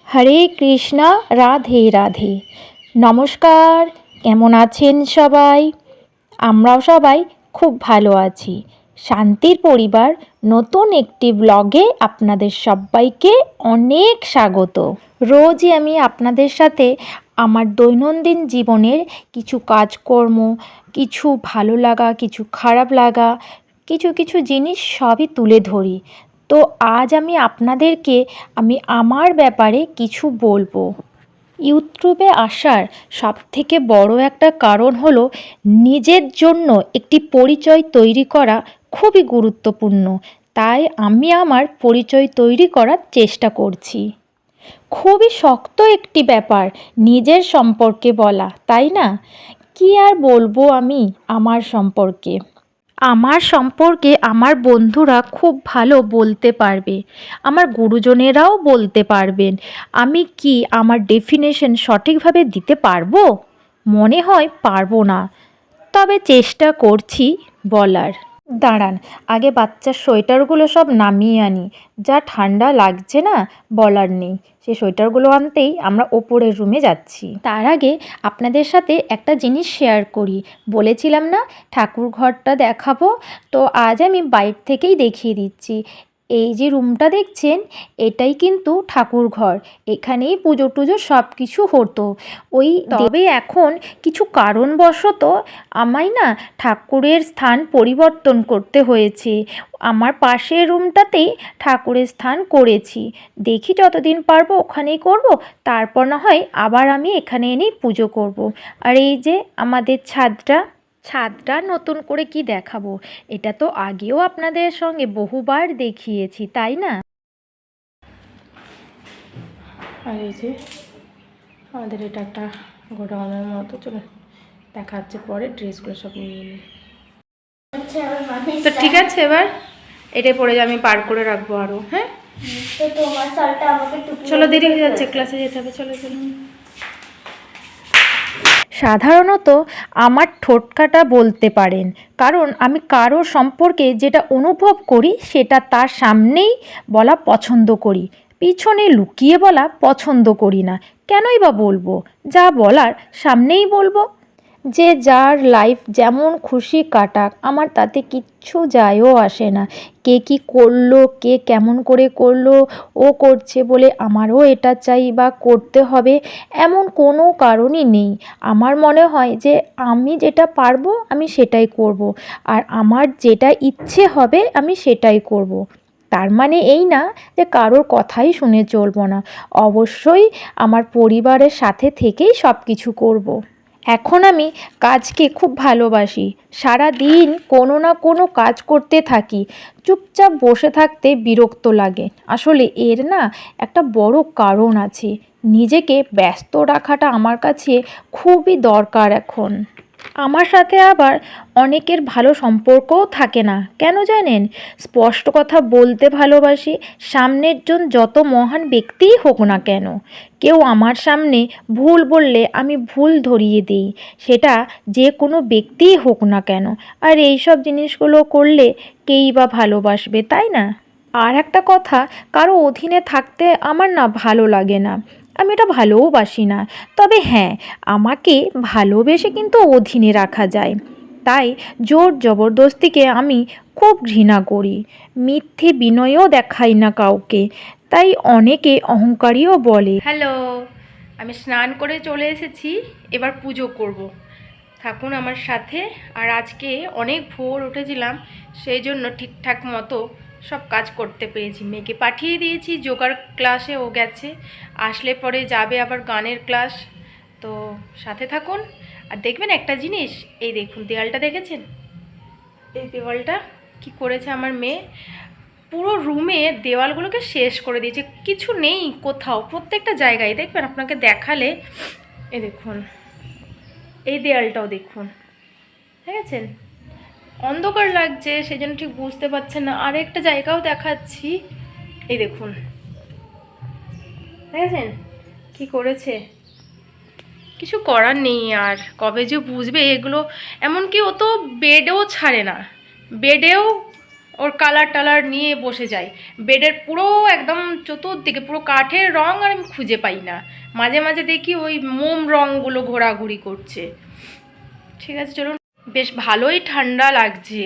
হরে কৃষ্ণা, রাধে রাধে। নমস্কার, কেমন আছেন সবাই? আমরাও সবাই খুব ভালো আছি। শান্তির পরিবার নতুন একটি ব্লগে আপনাদের সবাইকে অনেক স্বাগত। রোজই আমি আপনাদের সাথে আমার দৈনন্দিন জীবনের কিছু কাজকর্ম, কিছু ভালো লাগা, কিছু খারাপ লাগা, কিছু কিছু জিনিস সবই তুলে ধরি। তো আজ আমি আপনাদেরকে আমার ব্যাপারে কিছু বলবো। ইউটিউবে আসার সবথেকে বড় একটা কারণ হলো নিজের জন্য একটি পরিচয় তৈরি করা খুবই গুরুত্বপূর্ণ। তাই আমি আমার পরিচয় তৈরি করার চেষ্টা করছি। খুবই শক্ত একটি ব্যাপার নিজের সম্পর্কে বলা, তাই না? কি আর বলবো আমি আমার সম্পর্কে? আমার সম্পর্কে আমার বন্ধুরা খুব ভালো বলতে পারবে, আমার গুরুজনেরাও বলতে পারবেন। আমি কি আমার ডেফিনেশন সঠিকভাবে দিতে পারবো? মনে হয় পারবো না, তবে চেষ্টা করছি বলার। দাঁড়ান, আগে বাচ্চার সোয়েটারগুলো সব নামিয়ে আনি, যা ঠান্ডা লাগছে না বলার নেই। সেই সোয়েটারগুলো আনতেই আমরা ওপরের রুমে যাচ্ছি। তার আগে আপনাদের সাথে একটা জিনিস শেয়ার করি। বলেছিলাম না ঠাকুর ঘরটা দেখাবো, তো আজ আমি বাইরে থেকেই দেখিয়ে দিচ্ছি। এই যে রুমটা দেখছেন, এটাই কিন্তু ঠাকুর ঘর। এখানেই পুজো টুজো সব কিছু হতো। তবে এখন কিছু কারণবশত আমায় না ঠাকুরের স্থান পরিবর্তন করতে হয়েছে। আমার পাশের রুমটাতেই ঠাকুরের স্থান করেছি। দেখি যতদিন পারবো ওখানেই করব, তারপর না হয় আবার আমি এখানে এনেই পুজো করব। আর এই যে আমাদের ছাদটা নতুন করে কি দেখাবো? এটা তো আগেও আপনাদের সঙ্গে বহুবার দেখিয়েছি, তাই না? আর এই যে আমাদের এটা একটা গোডাউনের মতো, চলো দেখা যাচ্ছে পরে। ড্রেসগুলো সব নিয়ে নিই। তো ঠিক আছে, এবার এটাই পরে আমি পার করে রাখবো আরও। হ্যাঁ, চলো, দেরি হয়ে যাচ্ছে, ক্লাসে যেতে হবে। চলো চলো। সাধারণত আমার ঠোঁটকাটা বলতে পারেন, কারণ আমি কারো সম্পর্কে যেটা অনুভব করি সেটা তার সামনেই বলা পছন্দ করি, পিছনে লুকিয়ে বলা পছন্দ করি না। কেনই বা বলবো? যা বলার সামনেই বলবো। যে যার লাইফ যেমন খুশি কাটাক, আমার তাতে কিচ্ছু যায়ও আসে না। কে কী করলো, কে কেমন করে করলো, ও করছে বলে আমারও এটা চাই বা করতে হবে, এমন কোনো কারণই নেই। আমার মনে হয় যে আমি যেটা পারবো আমি সেটাই করব, আর আমার যেটা ইচ্ছে হবে আমি সেটাই করব। তার মানে এই না যে কারোর কথাই শুনে চলবো না। অবশ্যই আমার পরিবারের সাথে থেকেই সব কিছু করব। এখন আমি কাজকে খুব ভালোবাসি। সারা দিন কোনো না কোনো কাজ করতে থাকি। চুপচাপ বসে থাকতে বিরক্ত লাগে। আসলে এর না একটা বড় কারণ আছে। নিজেকে ব্যস্ত রাখাটা আমার কাছে খুবই দরকার এখন। আমার সাথে আবার অনেকের ভালো সম্পর্কও থাকে না, কেন জানেন? স্পষ্ট কথা বলতে ভালোবাসি। সামনের জন যত মহান ব্যক্তিই হোক না কেন, কেউ আমার সামনে ভুল বললে আমি ভুল ধরিয়ে দিই, সেটা যে কোনো ব্যক্তিই হোক না কেন। আর এই সব জিনিসগুলো করলে কেই বা ভালোবাসবে, তাই না? আর একটা কথা, কারো অধীনে থাকতে আমার না ভালো লাগে না, আমি এটা ভালোও না। তবে হ্যাঁ, আমাকে ভালোবেসে কিন্তু অধীনে রাখা যায়। তাই জোর জবরদস্তিকে আমি খুব ঘৃণা করি। মিথ্যে বিনয়ও দেখাই না কাউকে। তাই অনেকে অহংকারীও বলে। হ্যালো, আমি স্নান করে চলে এসেছি, এবার পুজো করব। থাকুন আমার সাথে। আর আজকে অনেক ভোর উঠেছিলাম, সেই জন্য ঠিকঠাক মতো সব কাজ করতে পেরেছি। মেয়েকে পাঠিয়ে দিয়েছি যোগার ক্লাসে, ও গেছে, আসলে পরে যাবে আবার গানের ক্লাস। তো সাথে থাকুন আর দেখবেন একটা জিনিস। এই দেখুন দেওয়ালটা দেখেছেন? এই দেওয়ালটা কি করেছে আমার মেয়ে, পুরো রুমে দেওয়ালগুলোকে শেষ করে দিয়েছে। কিছু নেই কোথাও, প্রত্যেকটা জায়গায় দেখবেন, আপনাকে দেখালে। এই দেখুন, এই দেওয়ালটাও দেখুন, দেখেছেন? অন্ধকার লাগছে সেই জন্য ঠিক বুঝতে পারছেন না। আর একটা জায়গাও দেখাচ্ছি, এই দেখুন, দেখেছেন কি করেছে? কিছু করার নেই। আর কবে যে বুঝবে এগুলো। এমনকি ও তো বেডেও ছাড়ে না, বেডেও ওর কালার টালার নিয়ে বসে যায়। বেডের পুরো একদম চতুর্দিকে পুরো কাঠের রং আর আমি খুঁজে পাই না। মাঝে মাঝে দেখি ওই মোম রঙগুলো ঘোরাঘুরি করছে। ঠিক আছে চলুন। বেশ ভালোই ঠান্ডা লাগছে,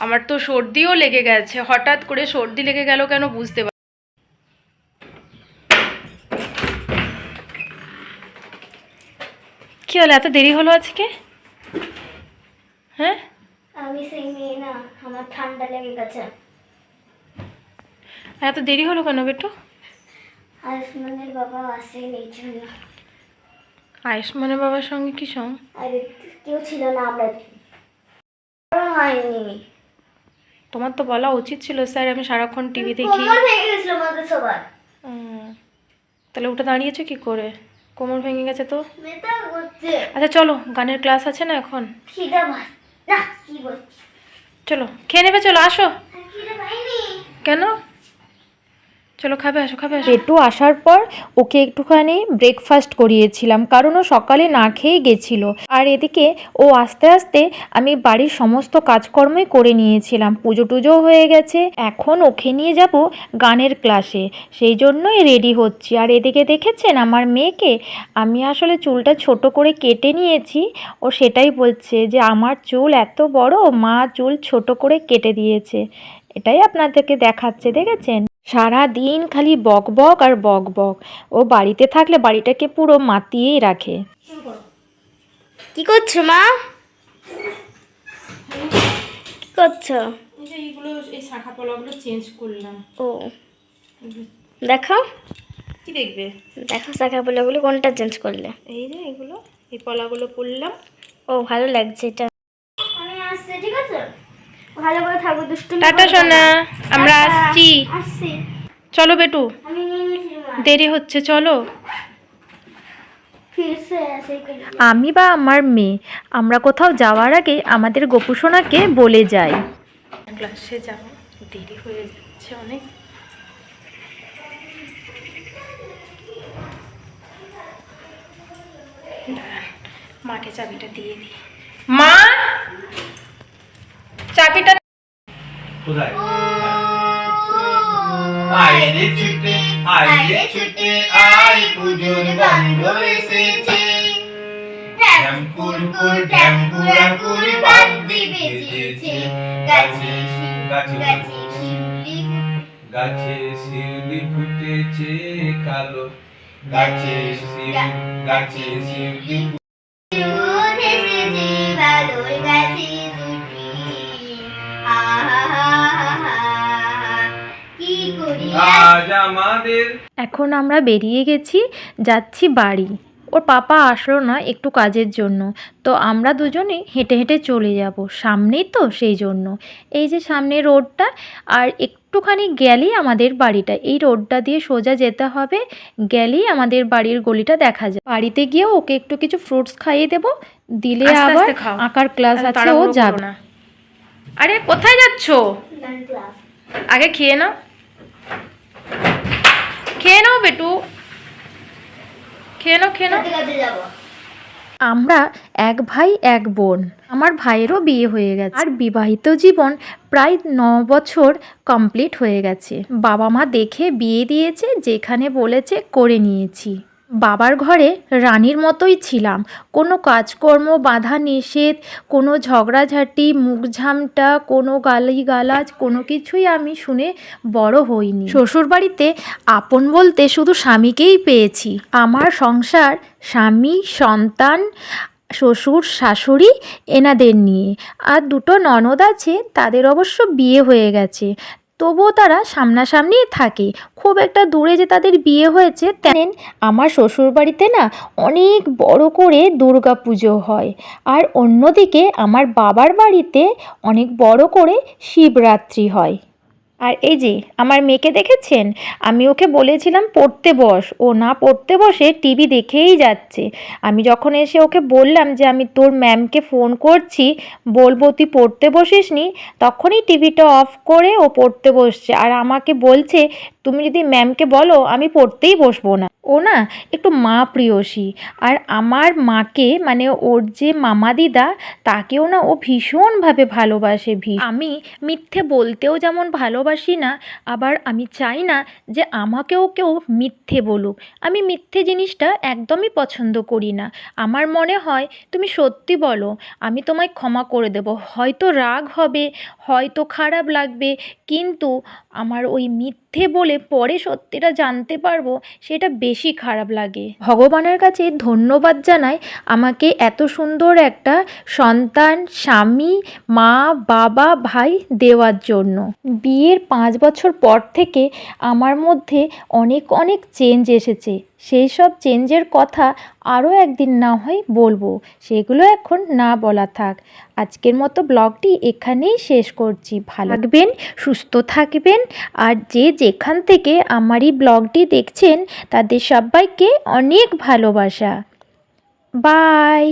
আমার তো সর্দিও লেগে গেছে। হঠাৎ করে সর্দি লেগে গেল কেন বুঝতে পারি। কি হলো, এত দেরি হলো আজকে? হ্যাঁ আমি সেই মেয়ে না, আমার ঠান্ডা লেগে গেছে। এত দেরি হলো কেন বেটু? আয়ুষ্মানের বাবা আসেনি এই জন্য। আয়ুষ্মানের বাবার সঙ্গে কি সঙ্গ? আরে কেউ ছিল না, আমরা হয়নি। তোমার তো বলা উচিত ছিল, স্যার আমি সারাক্ষণ টিভি দেখি। কোমর ভেঙে গেছিল আমাদের সবার। তাহলে ওটা দাঁড়িয়েছো কি করে? কোমর ভেঙে গেছে তো। মেটা করছে। আচ্ছা চলো, গানের ক্লাস আছে না এখন? খিদা ভাত না, কি বলছি? চলো খেয়ে নেবে, চলো আসো। খিদা পাইনি। কেন? চলো খাবে, আসো খাবে আসো। পেটু আসার পর ওকে একটুখানি ব্রেকফাস্ট করিয়েছিলাম, কারণ ও সকালে না খেয়ে গেছিলো। আর এদিকে ও আস্তে আস্তে আমি বাড়ির সমস্ত কাজকর্মই করে নিয়েছিলাম, পুজো টুজোও হয়ে গেছে। এখন ওকে নিয়ে যাব গানের ক্লাসে, সেই জন্যই রেডি হচ্ছি। আর এদিকে দেখেছেন আমার মেয়েকে, আমি আসলে চুলটা ছোট করে কেটে নিয়েছি। ও সেটাই বলছে যে আমার চুল এত বড়, মা চুল ছোট করে কেটে দিয়েছে। এটাই আপনাদেরকে দেখাচ্ছে, দেখেছেন? সারা দিন খালি বক বক আর বক বক। ও বাড়িতে থাকলে বাড়িটাকে পুরো মাতিয়েই রাখে। কি করছো মা? কি করছো? এইগুলো, এই শাখা পলাগুলো চেঞ্জ করলাম। ও দেখো, কি দেখবে? দেখো শাখা পলাগুলো কোনটা চেঞ্জ করলে? এই যে এগুলো, এই পলাগুলো পরলাম। ও ভালো লাগছে এটা। আমি আসছি, ঠিক আছে? ভালো করে থাকো, দুষ্টুমি টাটা সোনা, আমরা আসছি। আসছি। চলো বেটু, আমি নিয়ে নিয়েছি মা। দেরি হচ্ছে, চলো। ফিরছে আসে। আমি বা আমার মেয়ে, আমরা কোথাও যাওয়ার আগে আমাদের গোপুসোনাকে বলে যাই ক্লাসে যাব, দেরি হয়ে যাচ্ছে অনেক। মাকে চাবিটা দিয়ে দিই। মা, চাবিটা কোথায়? আয় রে ছুটে, আয় রে ছুটে, আয় পুজোর গন্ধ এসেছে। ঢ্যামকুরকুর ঢ্যামকুরাকুর বাদ্যি বেজেছে। গাছে গাছে শিউলি ফুটেছে কালো, গাছে শিউলি রোদ এসেছে, বাদল গাছে দুটি। আহা কি করি আজ আমাদের। এখন আমরা বেরিয়ে গেছি, যাচ্ছি বাড়ি। ওর পাপা আসলো না একটু কাজের জন্য, তো আমরা দুজনেই হেঁটে হেঁটে চলে যাব, সামনেই তো সেই জন্য। এই যে সামনে রোডটা, আর একটুখানি গেলেই আমাদের বাড়িটা। এই রোডটা দিয়ে সোজা যেতে হবে, গেলেই আমাদের বাড়ির গলিটা দেখা যায়। বাড়িতে গিয়েও ওকে একটু কিছু ফ্রুটস খাইয়ে দেবো, দিলে আবার আঁকার ক্লাস আছে, ও যাবে না। আরে কোথায় যাচ্ছো? আগে খেয়ে নাও, খেয়ে নাও বেটু, খেয়ে নাও খেয়ে নাও। আমরা এক ভাই এক বোন, আমার ভাইয়েরও বিয়ে হয়ে গেছে, আর বিবাহিত জীবন প্রায় 9 বছর কমপ্লিট হয়ে গেছে। বাবা মা দেখে বিয়ে দিয়েছে, যেখানে বলেছে করে নিয়েছি। বাবার ঘরে রানীর মতোই ছিলাম, কোনো কাজকর্ম বাধা নিষেধ, কোনো ঝগড়াঝাটি মুখঝামটা, কোনো গালিগালাজ, কোনো কিছুই আমি শুনে বড় হইনি। শ্বশুরবাড়িতে আপন বলতে শুধু স্বামীকেই পেয়েছি। আমার সংসার স্বামী, সন্তান, শ্বশুর শাশুড়ি এনাদের নিয়ে, আর 2টো ননদ আছে, তাদের অবশ্য বিয়ে হয়ে গেছে, তবুও তারা সামনাসামনিই থাকে, খুব একটা দূরে যে তাদের বিয়ে হয়েছে তেমন। আমার শ্বশুরবাড়িতে না অনেক বড় করে দুর্গা পুজো হয়, আর অন্যদিকে আমার বাবার বাড়িতে অনেক বড় করে শিবরাত্রি হয়। আর এই যে আমার মেয়েকে দেখেছেন, আমি ওকে বলেছিলাম পড়তে বস, ও না পড়তে বসে টিভি দেখেই যাচ্ছে। আমি যখন এসে ওকে বললাম যে আমি তোর ম্যামকে ফোন করছি, বলবো তুই পড়তে বসিস নি, তখনই টিভিটা অফ করে ও পড়তে বসছে। আর আমাকে বলছে তুমি যদি ম্যামকে বলো আমি পড়তেই বসবো না। ও না একটু মা প্রিয়সী, আর আমার মাকে মানে ওর যে মামা দিদা তাকেও না ও ভীষণভাবে ভালোবাসে। আমি মিথ্যে বলতেও যেমন ভালোবাসি না, আবার আমি চাই না যে আমাকেও কেউ মিথ্যে বলুক। আমি মিথ্যে জিনিসটা একদমই পছন্দ করি না। আমার মনে হয় তুমি সত্যি বলো, আমি তোমায় ক্ষমা করে দেবো। হয়তো রাগ হবে, হয়তো খারাপ লাগবে, কিন্তু আমার ওই মিথ্যে বলে পরে সত্যিটা জানতে পারবো, সেটা বেশি খারাপ লাগে। ভগবানের কাছে ধন্যবাদ জানাই আমাকে এত সুন্দর একটা সন্তান, স্বামী, মা, বাবা, ভাই দেওয়ার জন্য। বিয়ের 5 বছর পর থেকে আমার মধ্যে অনেক অনেক চেঞ্জ এসেছে। সেই সব চেঞ্জের কথা আরও একদিন না হয় বলবো, সেগুলো এখন না বলা থাক। আজকের মতো ব্লগটি এখানেই শেষ করছি। ভালো থাকবেন, সুস্থ থাকবেন, আর যে যেখান থেকে আমার এই ব্লগটি দেখছেন তাদের সবাইকে অনেক ভালোবাসা। বাই।